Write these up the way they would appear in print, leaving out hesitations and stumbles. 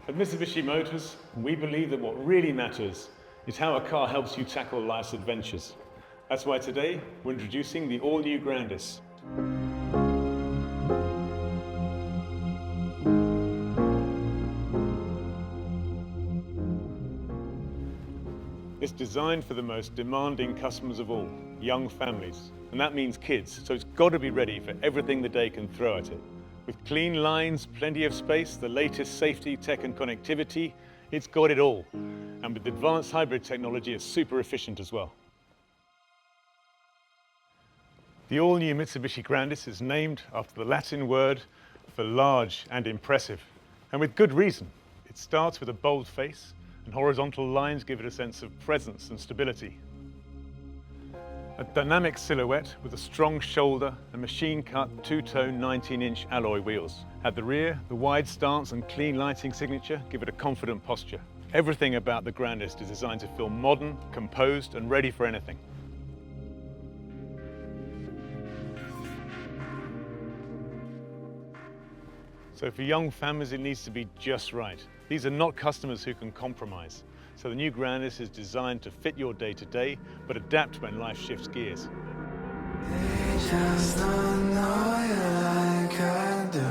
At Mitsubishi Motors, we believe that what really matters is how a car helps you tackle life's adventures. That's why today we're introducing the all-new Grandis. It's designed for the most demanding customers of all, young families. And that means kids, so it's got to be ready for everything the day can throw at it. With clean lines, plenty of space, the latest safety, tech and connectivity, it's got it all. And with advanced hybrid technology, it's super efficient as well. The all-new Mitsubishi Grandis is named after the Latin word for large and impressive. And with good reason. It starts with a bold face, and horizontal lines give it a sense of presence and stability. A dynamic silhouette with a strong shoulder and machine-cut two-tone 19-inch alloy wheels. At the rear, the wide stance and clean lighting signature give it a confident posture. Everything about the Grandis is designed to feel modern, composed, and ready for anything. So for young families, it needs to be just right. These are not customers who can compromise. So the new Grandis is designed to fit your day-to-day, but adapt when life shifts gears. They just don't know you like I do.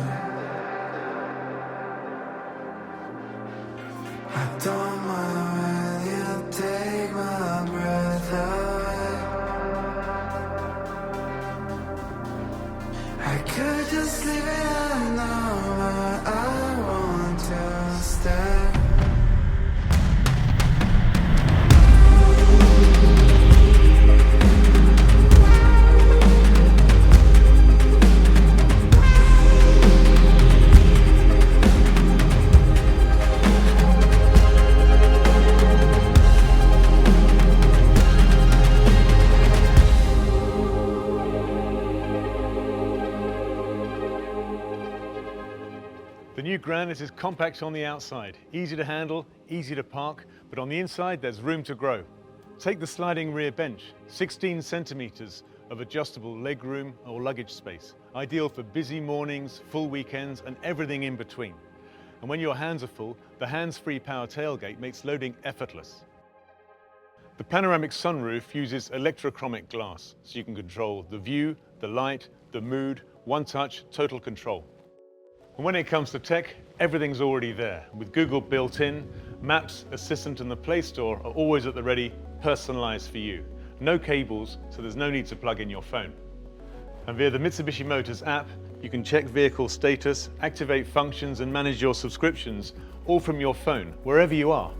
I don't mind when you take my breath away. I could just leave it now, but I want to stay. The new Grandis is compact on the outside, easy to handle, easy to park, but on the inside there's room to grow. Take the sliding rear bench, 16 centimeters of adjustable legroom or luggage space, ideal for busy mornings, full weekends, and everything in between. And when your hands are full, the hands-free power tailgate makes loading effortless. The panoramic sunroof uses electrochromic glass, so you can control the view, the light, the mood, one touch, total control. And when it comes to tech, everything's already there. With Google built in, Maps, Assistant and the Play Store are always at the ready, personalized for you. No cables, so there's no need to plug in your phone. And via the Mitsubishi Motors app, you can check vehicle status, activate functions and manage your subscriptions, all from your phone, wherever you are.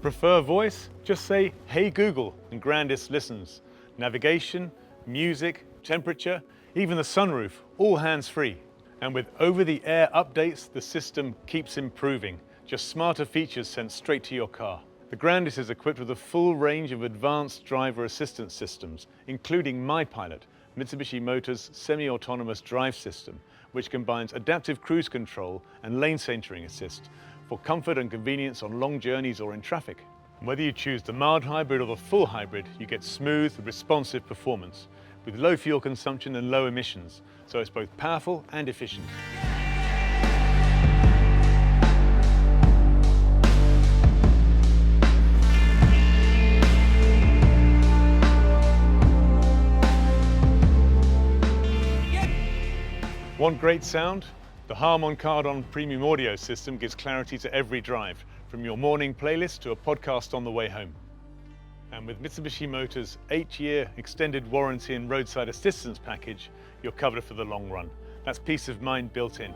Prefer voice? Just say, "Hey Google," and Grandis listens. Navigation, music, temperature, even the sunroof, all hands-free. And with over-the-air updates, the system keeps improving. Just smarter features sent straight to your car. The Grandis is equipped with a full range of advanced driver assistance systems, including MyPilot, Mitsubishi Motors' semi-autonomous drive system, which combines adaptive cruise control and lane centering assist for comfort and convenience on long journeys or in traffic. Whether you choose the mild hybrid or the full hybrid, you get smooth, responsive performance with low fuel consumption and low emissions, so it's both powerful and efficient. Want great sound? The Harman Kardon Premium Audio system gives clarity to every drive, from your morning playlist to a podcast on the way home. And with Mitsubishi Motors' 8-year extended warranty and roadside assistance package, you're covered for the long run. That's peace of mind built in.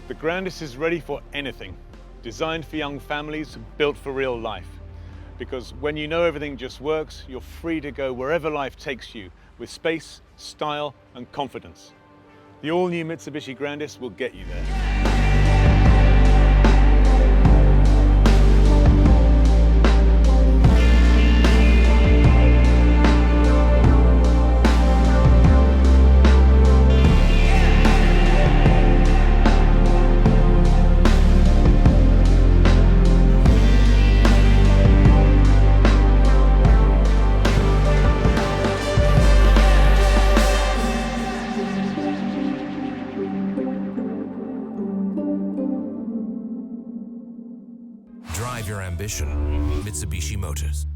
The Grandis is ready for anything. Designed for young families, built for real life. Because when you know everything just works, you're free to go wherever life takes you with space, style, and confidence. The all-new Mitsubishi Grandis will get you there. your ambition. Mitsubishi Motors.